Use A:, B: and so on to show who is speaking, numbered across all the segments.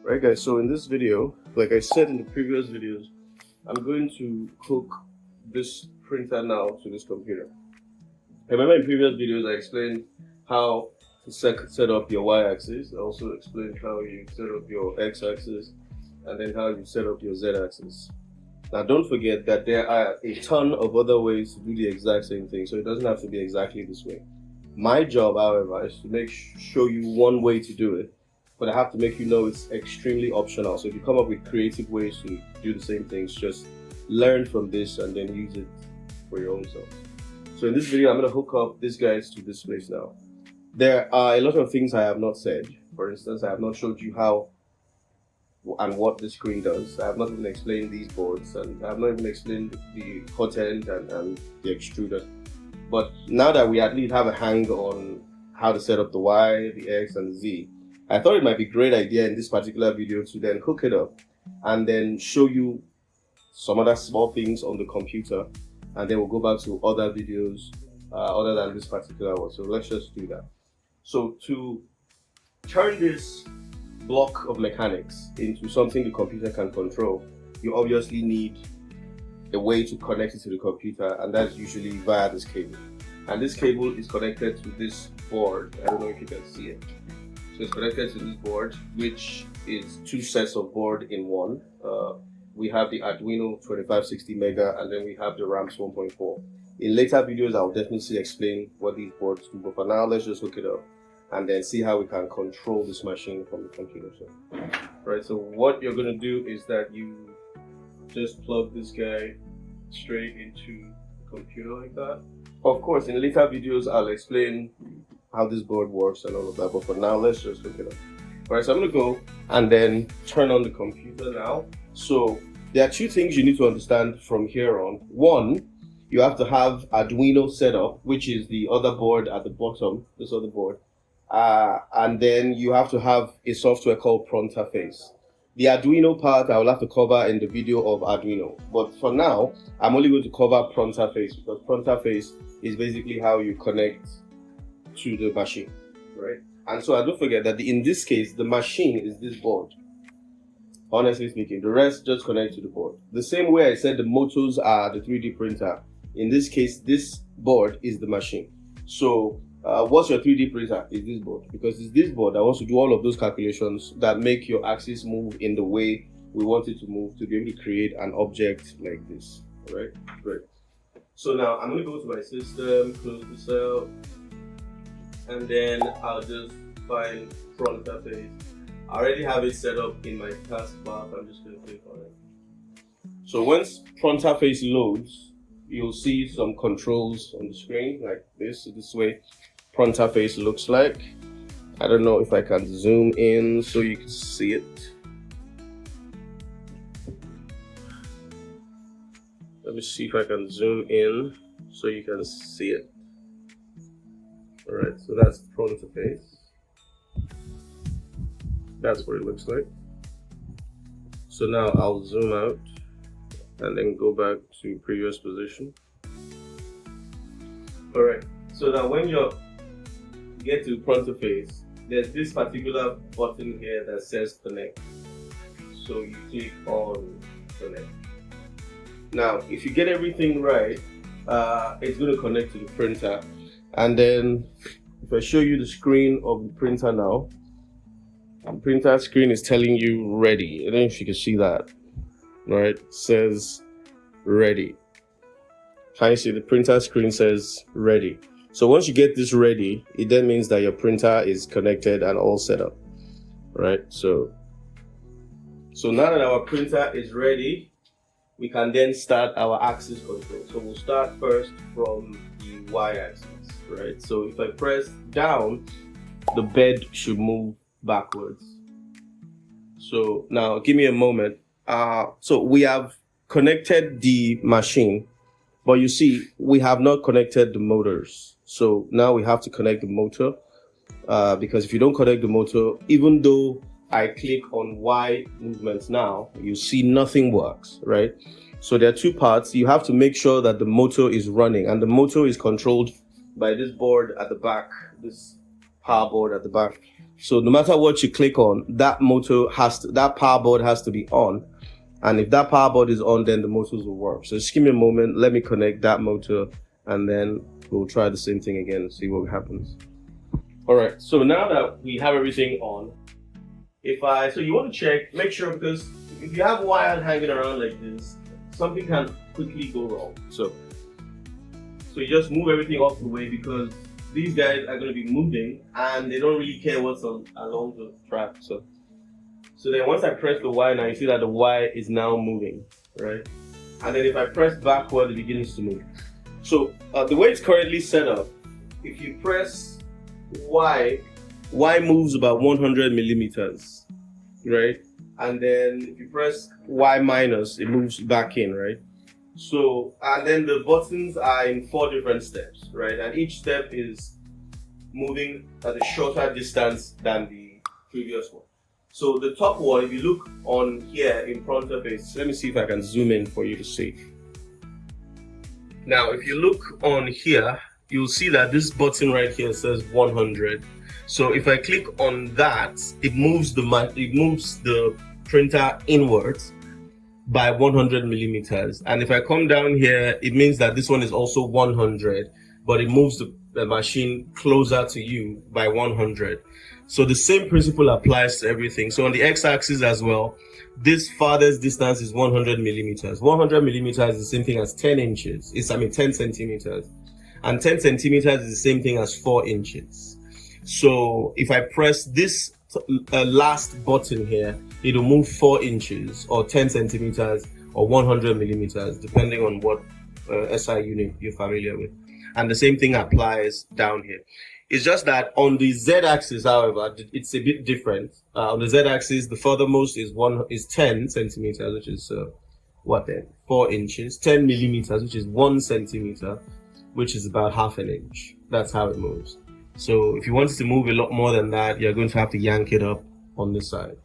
A: Right guys, so in this video, like I said in the previous videos, I'm going to hook this printer now to this computer. Remember in previous videos I explained how to set up your y-axis. I also explained how you set up your x-axis and then how you set up your z-axis. Now don't forget that there are a ton of other ways to do the exact same thing, so it doesn't have to be exactly this way. My job, however, is to show you one way to do it, but I have to make you know it's extremely optional. So if you come up with creative ways to do the same things, just learn from this and then use it for your own self. So in this video, I'm going to hook up these guys to this place now. There are a lot of things I have not said. For instance, I have not showed you how and what the screen does. I have not even explained these boards, and I have not even explained the hot end and the extruder. But now that we at least have a hang on how to set up the Y, the X, and the Z, I thought it might be a great idea in this particular video to then hook it up and then show you some other small things on the computer, and then we'll go back to other videos other than this particular one. So let's just do that. So to turn this block of mechanics into something the computer can control, you obviously need a way to connect it to the computer, and that's usually via this cable. And this cable is connected to this board. I don't know if you can see it. So it's connected to this board, which is two sets of board in one. We have the Arduino 2560 Mega, and then we have the RAMPS 1.4. In later videos, I'll definitely explain what these boards do, but for now, let's just hook it up and then see how we can control this machine from the computer. So, right, so what you're going to do is that you just plug this guy straight into the computer like that. Of course, in later videos, I'll explain how this board works and all of that, but for now, let's just hook it up. All right, so I'm going to go and then turn on the computer now. So there are two things you need to understand from here on. One, you have to have Arduino set up, which is the other board at the bottom, this other board. And then you have to have a software called Pronterface. The Arduino part I will have to cover in the video of Arduino, but for now I'm only going to cover Pronterface, because Pronterface is basically how you connect to the machine, right? And so I don't forget that in this case the machine is this board. Honestly speaking, the rest just connect to the board. The same way I said the motors are the 3D printer, in this case this board is the machine. So what's your 3D printer? Is this board, because it's this board that wants to do all of those calculations that make your axis move in the way we want it to move to be able to create an object like this. All right, great. So now I'm going to go to my system, close this out, and then I'll just find Pronterface. I already have it set up in my taskbar. I'm just going to click on it. So once Pronterface loads, you'll see some controls on the screen like this. So this way Pronterface looks like. I don't know if I can zoom in so you can see it. Let me see if I can zoom in so you can see it. All right, so that's Pronterface. That's what it looks like. So now I'll zoom out and then go back to previous position. All right, so now when you get to Pronterface, there's this particular button here that says connect. So you click on connect. Now, if you get everything right, it's going to connect to the printer. And then if I show you the screen of the printer now, the printer screen is telling you ready. I don't know if you can see that. Right, it says ready. Can you see the printer screen says ready? So once you get this ready, it then means that your printer is connected and all set up. Right, so now that our printer is ready, we can then start our axis control. So we'll start first from the y-axis, right? So if I press down, the bed should move backwards. So now give me a moment. So we have connected the machine, but you see we have not connected the motors. So now we have to connect the motor, because if you don't connect the motor, even though I click on Y movements now, you see nothing works, right? So there are two parts. You have to make sure that the motor is running, and the motor is controlled by this board at the back, this power board at the back. So no matter what you click on, that power board has to be on. And if that power board is on, then the motors will work. So just give me a moment. Let me connect that motor, and then we'll try the same thing again and see what happens. All right. So now that we have everything on, so you want to check, make sure, because if you have wires hanging around like this, something can quickly go wrong. So you just move everything off the way, because these guys are going to be moving and they don't really care what's along the track. So then once I press the wire, now you see that the wire is now moving, right? And then if I press backward, it begins to move. So the way it's currently set up, if you press Y moves about 100 millimeters, right? And then if you press Y minus, it moves back in, right? So, and then the buttons are in 4 different steps, right? And each step is moving at a shorter distance than the previous one. So the top one, if you look on here in Pronterface, let me see if I can zoom in for you to see. Now, if you look on here, you'll see that this button right here says 100. So if I click on that, it moves the printer inwards by 100 millimeters. And if I come down here, it means that this one is also 100, but it moves the machine closer to you by 100. So the same principle applies to everything. So on the x-axis as well, this farthest distance is 100 millimeters. 100 millimeters is the same thing as 10 inches. 10 centimeters. And 10 centimeters is the same thing as 4 inches. So if I press this last button here, it'll move 4 inches or 10 centimeters or 100 millimeters, depending on what SI unit you're familiar with. And the same thing applies down here. It's just that on the Z-axis, however, it's a bit different. On the Z-axis, the furthermost is 10 centimeters, which is 4 inches. 10 millimeters, which is 1 centimeter, which is about half an inch. That's how it moves. So if you wanted to move a lot more than that, you're going to have to yank it up on this side,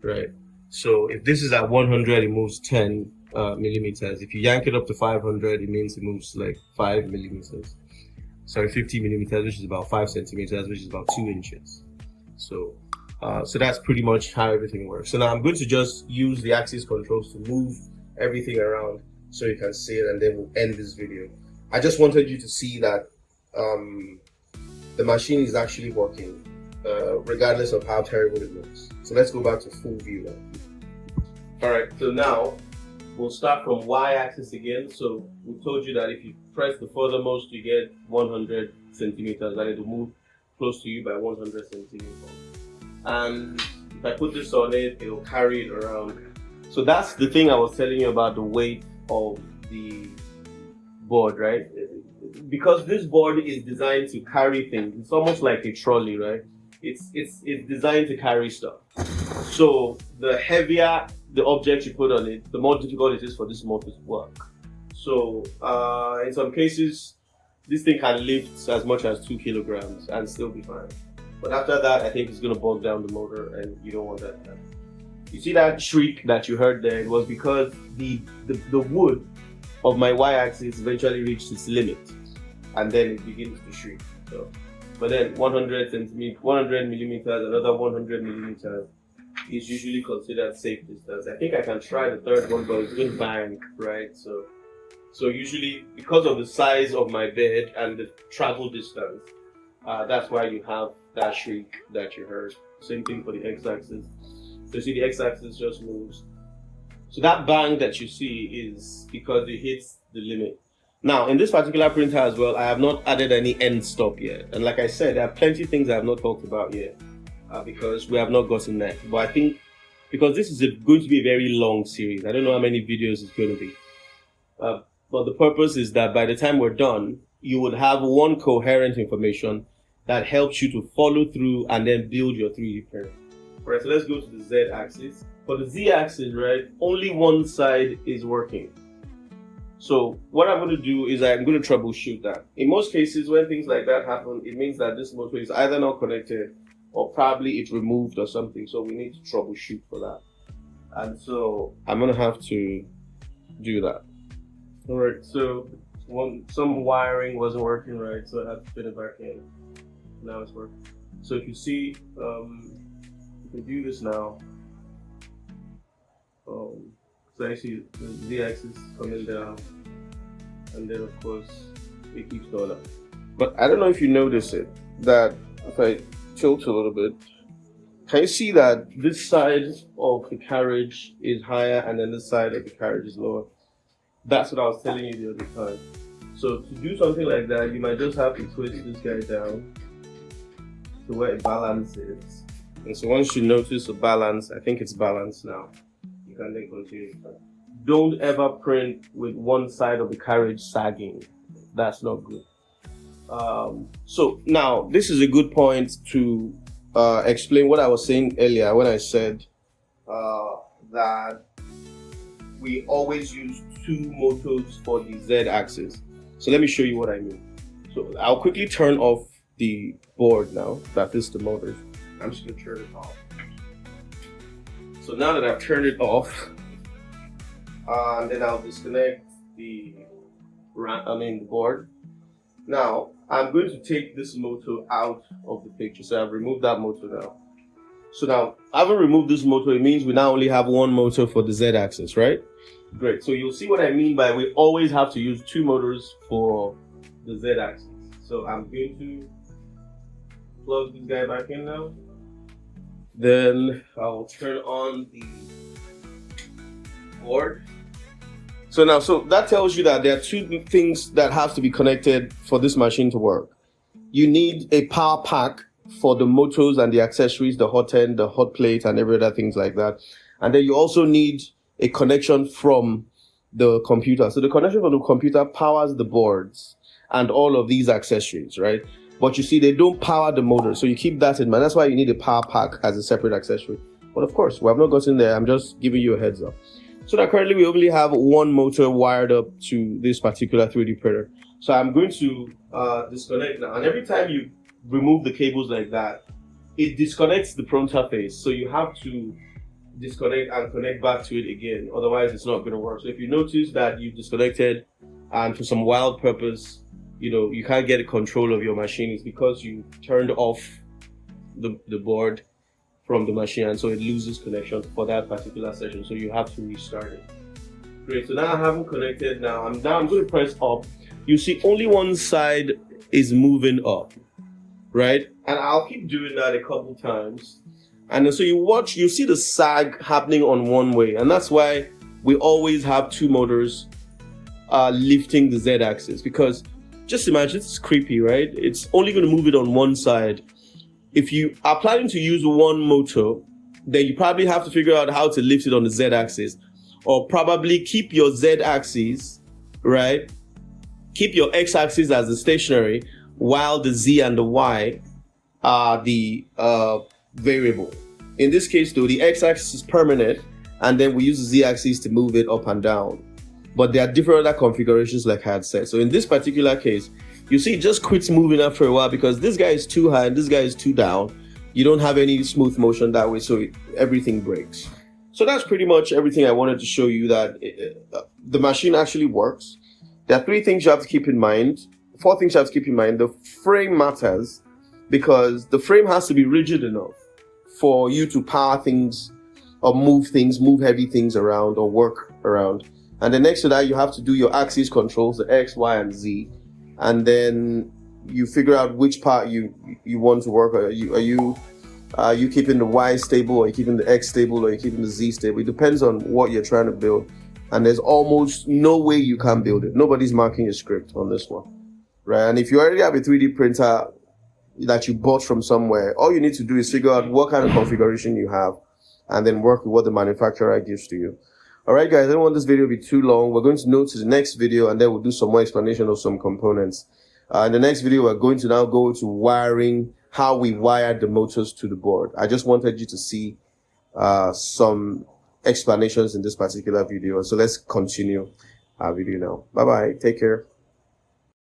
A: right? So if this is at 100, it moves 10 millimeters. If you yank it up to 500, it means it moves like 5 millimeters. Sorry, 50 millimeters, which is about 5 centimeters, which is about 2 inches. So that's pretty much how everything works. So now I'm going to just use the axis controls to move everything around so you can see it, and then we'll end this video. I just wanted you to see that the machine is actually working, regardless of how terrible it looks. So let's go back to full view now. All right, so now we'll start from y-axis again. So we told you that if you press the furthermost, you get 100 centimeters, and it will move close to you by 100 centimeters. And if I put this on it, it will carry it around. So that's the thing I was telling you about, the weight of the board, right? Because this board is designed to carry things. It's almost like a trolley, right? It's designed to carry stuff. So the heavier the object you put on it, the more difficult it is for this motor to work. So in some cases, this thing can lift as much as 2 kilograms and still be fine. But after that, I think it's going to bog down the motor, and you don't want that to happen. You see that shriek that you heard there? It was because the wood of my y-axis eventually reached its limit, and then it begins to shriek. So, but then 100 millimeters, another 100 millimeters is usually considered safe distance. I think I can try the third one, but it's going to bang, right? So usually, because of the size of my bed and the travel distance, that's why you have that shriek that you heard. Same thing for the x-axis. So you see the x-axis just moves. So that bang that you see is because it hits the limit. Now, in this particular printer as well, I have not added any end stop yet. And like I said, there are plenty of things I have not talked about yet because we have not gotten there. But I think because this is going to be a very long series, I don't know how many videos it's going to be. But the purpose is that by the time we're done, you would have one coherent information that helps you to follow through and then build your 3D printer. All right, so let's go to the Z-axis. For the Z-axis, right, only one side is working. So what I'm going to do is I'm going to troubleshoot that. In most cases, when things like that happen, it means that this motor is either not connected or probably it's removed or something. So we need to troubleshoot for that. And so I'm going to have to do that. All right, so some wiring wasn't working right, so I had to fit it back in. Now it's working. So if you see, if we do this now, so I see the z-axis coming down, and then of course it keeps going up. But I don't know if you notice it, that if I tilt a little bit, can you see that this side of the carriage is higher and then this side of the carriage is lower? That's what I was telling you the other time. So to do something like that, you might just have to twist this guy down to where it balances. And so once you notice a balance, I think it's balanced now, you can then continue. Don't ever print with one side of the carriage sagging. That's not good. So now this is a good point to explain what I was saying earlier when I said that we always use two motors for the z-axis. So let me show you what I mean. So I'll quickly turn off the board now. That is the motors. I'm just gonna turn it off. So now that I've turned it off, and then I'll disconnect the board. Now I'm going to take this motor out of the picture. So I've removed that motor now. So now, having removed this motor, it means we now only have one motor for the z-axis, right? Great. So you'll see what I mean by we always have to use two motors for the z-axis. So I'm going to plug this guy back in now. Then I'll turn on the board. So that tells you that there are two things that have to be connected for this machine to work. You need a power pack for the motors and the accessories, the hot end, the hot plate, and every other things like that. And then you also need a connection from the computer. So the connection from the computer powers the boards and all of these accessories, right? But you see, they don't power the motor. So you keep that in mind. That's why you need a power pack as a separate accessory. But of course, we have not gotten there. I'm just giving you a heads up. So now currently we only have one motor wired up to this particular 3D printer. So I'm going to disconnect now. And every time you remove the cables like that, it disconnects the Pronterface. So you have to disconnect and connect back to it again. Otherwise, it's not going to work. So if you notice that you disconnected and for some wild purpose, you can't get control of your machine, it's because you turned off the board from the machine, and so it loses connection for that particular session. So you have to restart it. Great. So now I haven't connected. Now I'm going to press up. You see, only one side is moving up, right? And I'll keep doing that a couple times. And then so you see the sag happening on one way, and that's why we always have two motors lifting the z-axis, because just imagine, it's creepy, right? It's only going to move it on one side. If you are planning to use one motor, then you probably have to figure out how to lift it on the z-axis, or probably keep your z-axis, right? Keep your x-axis as the stationary, while the z and the y are the variable. In this case though, the x-axis is permanent, and then we use the z-axis to move it up and down. But there are different other configurations like I had said. So in this particular case, you see it just quits moving after a while because this guy is too high and this guy is too down. You don't have any smooth motion that way, so everything breaks. So that's pretty much everything I wanted to show you, that the machine actually works. There are 3 things you have to keep in mind. 4 things you have to keep in mind. The frame matters because the frame has to be rigid enough for you to power things or move heavy things around or work around. And then next to that, you have to do your axis controls, the X, Y, and Z. And then you figure out which part you want to work. Are you keeping the Y stable, or are you keeping the X stable, or are you keeping the Z stable? It depends on what you're trying to build. And there's almost no way you can build it. Nobody's marking a script on this one, right? And if you already have a 3D printer that you bought from somewhere, all you need to do is figure out what kind of configuration you have and then work with what the manufacturer gives to you. All right, guys, I don't want this video to be too long. We're going to go to the next video, and then we'll do some more explanation of some components. In the next video, we're going to now go to wiring, how we wired the motors to the board. I just wanted you to see some explanations in this particular video. So let's continue our video now. Bye-bye. Take care.